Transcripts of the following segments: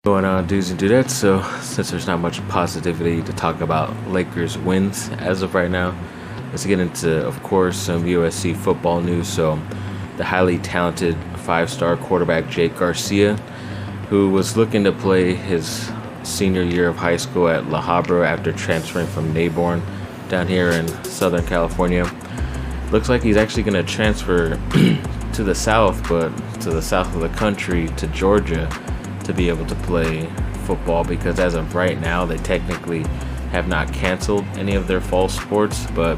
Going on, dudes and dudettes. So, since there's not much positivity to talk about Lakers wins as of right now, let's get into, of course, some USC football news. So, the highly talented five-star quarterback Jake Garcia, who was looking to play his senior year of high school at La Habra after transferring from Neighborn down here in Southern California, looks like he's actually going to transfer to the south, but to the south of the country, to Georgia, to be able to play football, because as of right now they technically have not canceled any of their fall sports. But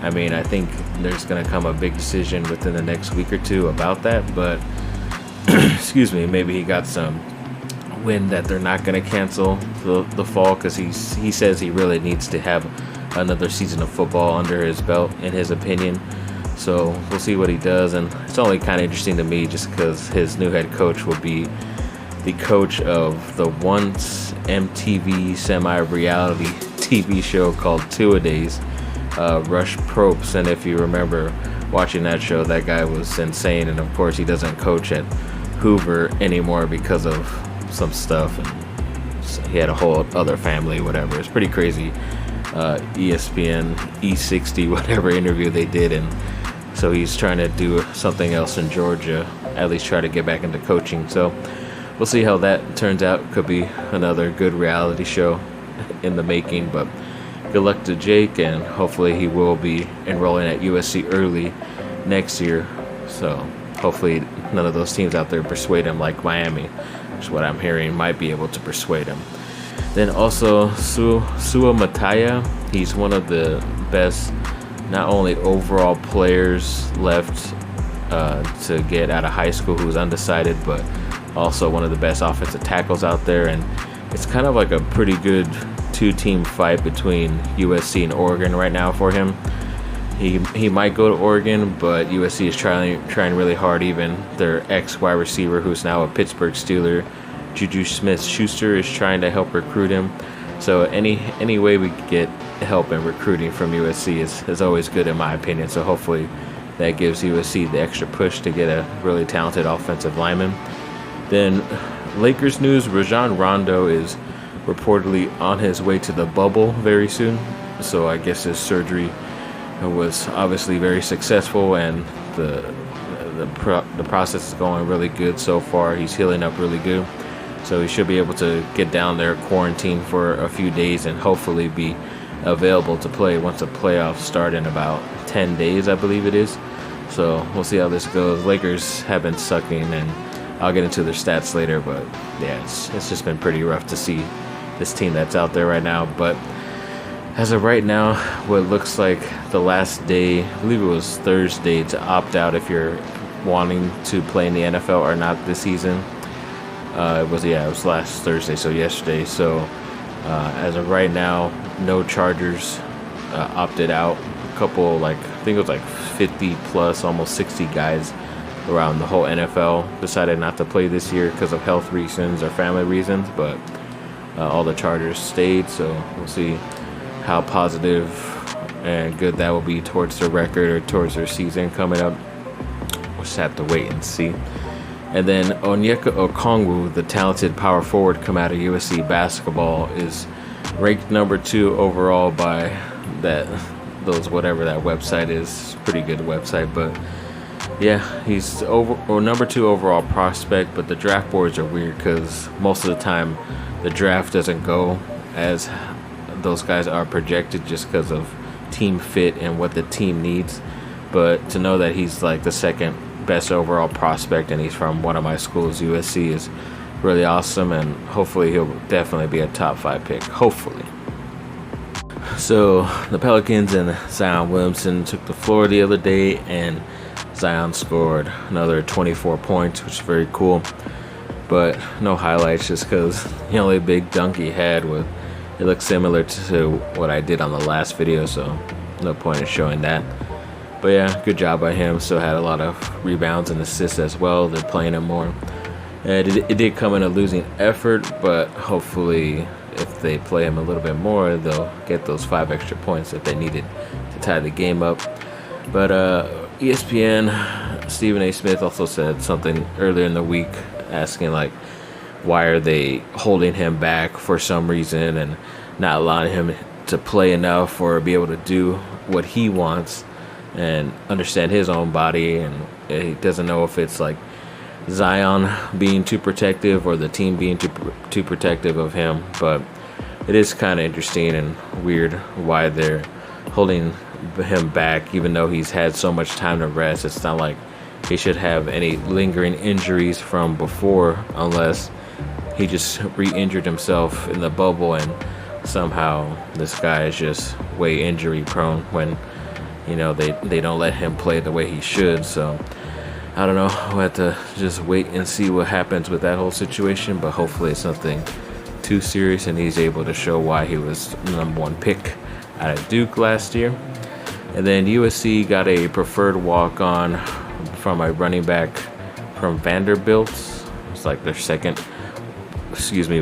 I mean, I think there's going to come a big decision within the next week or two about that. But excuse me, maybe he got some wind that they're not going to cancel the fall, because he says he really needs to have another season of football under his belt, in his opinion. So we'll see what he does. And it's only kind of interesting to me just because his new head coach will be the coach of the once MTV semi-reality TV show called Two-A-Days, Rush Probst. And if you remember watching that show, that guy was insane. And of course he doesn't coach at Hoover anymore because of some stuff, and so he had a whole other family, whatever. It's pretty crazy. ESPN E60 whatever interview they did, and so he's trying to do something else in Georgia, at least try to get back into coaching. So we'll see how that turns out. Could be another good reality show in the making. But good luck to Jake, and hopefully he will be enrolling at USC early next year. So hopefully none of those teams out there persuade him, like Miami, which is what I'm hearing might be able to persuade him. Then also Sua Mataya, he's one of the best, not only overall players left to get out of high school who's undecided, but also one of the best offensive tackles out there. And it's kind of like a pretty good two-team fight between USC and Oregon right now for him. He might go to Oregon, but USC is trying really hard. Even their ex-wide receiver, who's now a Pittsburgh Steeler, Juju Smith-Schuster, is trying to help recruit him. So any way we could get help in recruiting from USC is always good, in my opinion. So hopefully that gives USC the extra push to get a really talented offensive lineman. Then Lakers news, Rajon Rondo is reportedly on his way to the bubble very soon. So I guess his surgery was obviously very successful, and the process is going really good so far. He's healing up really good. So he should be able to get down there, quarantine for a few days, and hopefully be available to play once the playoffs start in about 10 days, I believe it is. So we'll see how this goes. Lakers have been sucking, and I'll get into their stats later. But yeah, it's just been pretty rough to see this team that's out there right now. But as of right now, what looks like the last day, I believe it was Thursday, to opt out if you're wanting to play in the NFL or not this season. It was last Thursday, so yesterday. So as of right now, no Chargers opted out. A couple, I think it was 50 plus, almost 60 guys around the whole NFL decided not to play this year because of health reasons or family reasons, but all the Chargers stayed. So we'll see how positive and good that will be towards their record or towards their season coming up. We'll just have to wait and see. And then Onyeka Okongwu, the talented power forward come out of USC basketball, is ranked number 2 overall by whatever that website is. Pretty good website, but yeah, he's number 2 overall prospect. But the draft boards are weird because most of the time the draft doesn't go as those guys are projected, just because of team fit and what the team needs. But to know that he's the second best overall prospect and he's from one of my schools, USC, is really awesome, and hopefully he'll definitely be a top 5 pick, hopefully. So the Pelicans and Zion Williamson took the floor the other day, and Zion scored another 24 points, which is very cool, but no highlights just because the only big dunk he had it looked similar to what I did on the last video, so no point in showing that. But yeah, good job by him. Still had a lot of rebounds and assists as well. They're playing him more. And it did come in a losing effort, but hopefully if they play him a little bit more, they'll get those 5 extra points that they needed to tie the game up. But ESPN, Stephen A. Smith also said something earlier in the week asking why are they holding him back for some reason and not allowing him to play enough or be able to do what he wants and understand his own body. And he doesn't know if it's like Zion being too protective or the team being too protective of him. But it is kind of interesting and weird why they're holding him back, even though he's had so much time to rest. It's not like he should have any lingering injuries from before, unless he just re-injured himself in the bubble and somehow this guy is just way injury prone when, you know, they don't let him play the way he should. So I don't know, we'll have to just wait and see what happens with that whole situation, but hopefully it's nothing too serious and he's able to show why he was the #1 pick out of Duke last year. And then USC got a preferred walk-on from a running back from Vanderbilt. It's like their second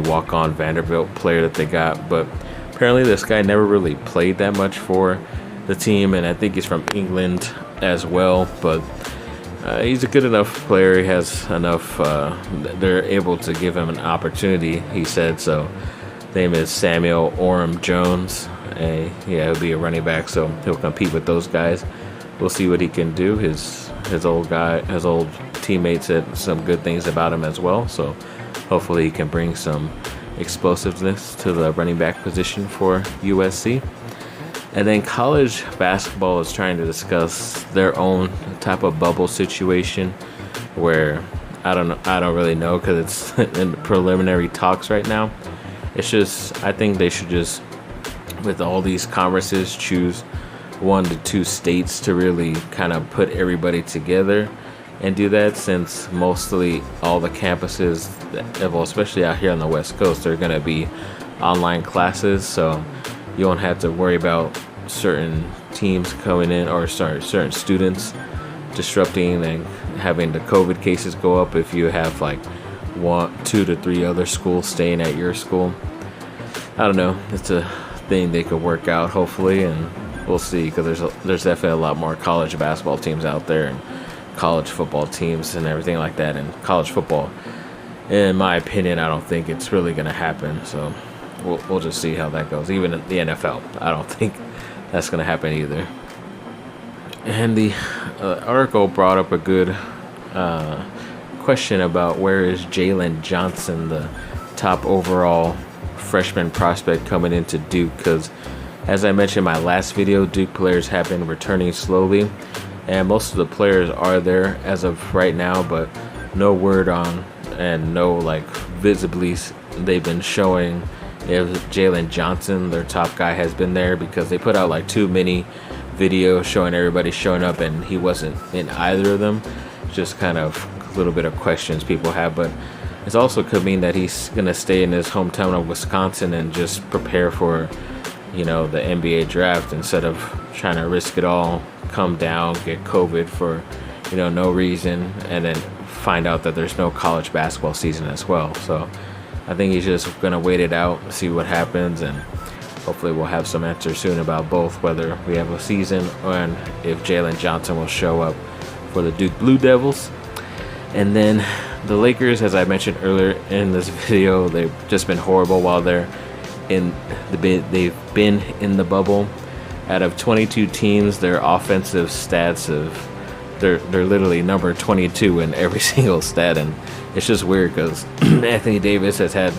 walk-on Vanderbilt player that they got, but apparently this guy never really played that much for the team, and I think he's from England as well, but he's a good enough player. He has enough, they're able to give him an opportunity, he said. So his name is Samuel Orem Jones. He'll be a running back, so he'll compete with those guys. We'll see what he can do. His old teammate said some good things about him as well, so hopefully he can bring some explosiveness to the running back position for USC. And then college basketball is trying to discuss their own type of bubble situation where I don't really know, because it's in the preliminary talks right now. It's just, I think they should just, with all these conferences, choose 1 to 2 states to really kind of put everybody together and do that, since mostly all the campuses, well, especially out here on the West Coast, they're going to be online classes, so you won't have to worry about certain teams coming in or certain students disrupting and having the COVID cases go up if you have like 2 to 3 other schools staying at your school. I don't know. It's a thing they could work out, hopefully, and we'll see, because there's definitely a lot more college basketball teams out there and college football teams and everything like that. And college football, in my opinion, I don't think it's really going to happen. So we'll just see how that goes. Even in the NFL, I don't think that's going to happen either. And the article brought up a good question about where is Jalen Johnson, the top overall freshman prospect coming into Duke, because as I mentioned in my last video, Duke players have been returning slowly, and most of the players are there as of right now, but no word on and no like visibly they've been showing if Jalen Johnson, their top guy, has been there, because they put out like too many videos showing everybody showing up and he wasn't in either of them. Just kind of a little bit of questions people have, but it also could mean that he's going to stay in his hometown of Wisconsin and just prepare for, you know, the NBA draft instead of trying to risk it all, come down, get COVID for, you know, no reason, and then find out that there's no college basketball season as well. So I think he's just going to wait it out, see what happens, and hopefully we'll have some answers soon about both, whether we have a season and if Jalen Johnson will show up for the Duke Blue Devils. And then the Lakers, as I mentioned earlier in this video, they've just been horrible while they've been in the bubble. Out of 22 teams, their offensive stats they're literally number 22 in every single stat, and it's just weird because Anthony Davis has had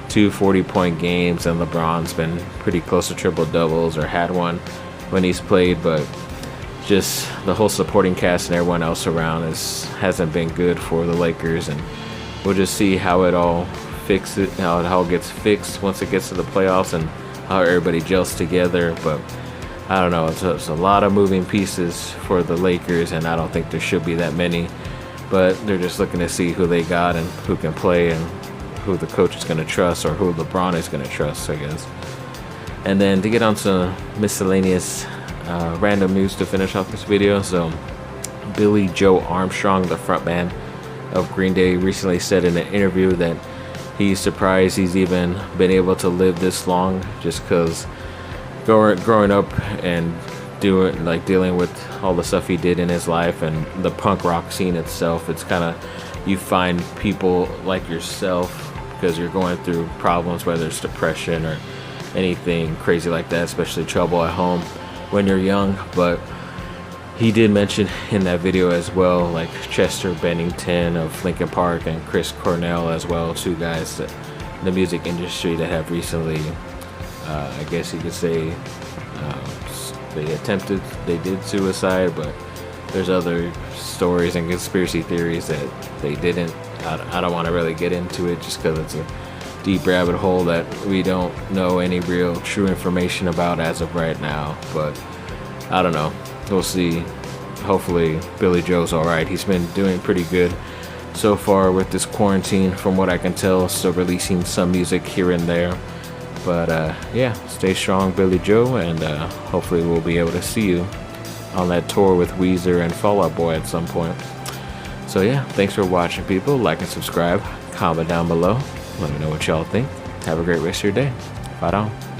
2 40-point games and LeBron's been pretty close to triple doubles, or had one when he's played, but just the whole supporting cast and everyone else around hasn't been good for the Lakers, and we'll just see how it all gets fixed once it gets to the playoffs and how everybody gels together. But I don't know, it's a lot of moving pieces for the Lakers, and I don't think there should be that many, but they're just looking to see who they got and who can play and who the coach is going to trust, or who LeBron is going to trust, I guess. And then to get on to miscellaneous random news to finish off this video. So Billy Joe Armstrong, the frontman of Green Day, recently said in an interview that he's surprised he's even been able to live this long, just because growing up and dealing with all the stuff he did in his life and the punk rock scene itself, it's kind of, you find people like yourself because you're going through problems, whether it's depression or anything crazy like that, especially trouble at home when you're young. But he did mention in that video as well, like Chester Bennington of Linkin Park and Chris Cornell as well, two guys that in the music industry that have recently, I guess you could say, they did suicide, but there's other stories and conspiracy theories that they didn't. I don't want to really get into it just because it's a deep rabbit hole that we don't know any real true information about as of right now. But I don't know. We'll see. Hopefully Billy Joe's alright. He's been doing pretty good so far with this quarantine, from what I can tell. Still releasing some music here and there. But yeah, stay strong, Billy Joe, and hopefully we'll be able to see you on that tour with Weezer and Fall Out Boy at some point. So yeah, thanks for watching, people. Like and subscribe. Comment down below. Let me know what y'all think. Have a great rest of your day. Bye down.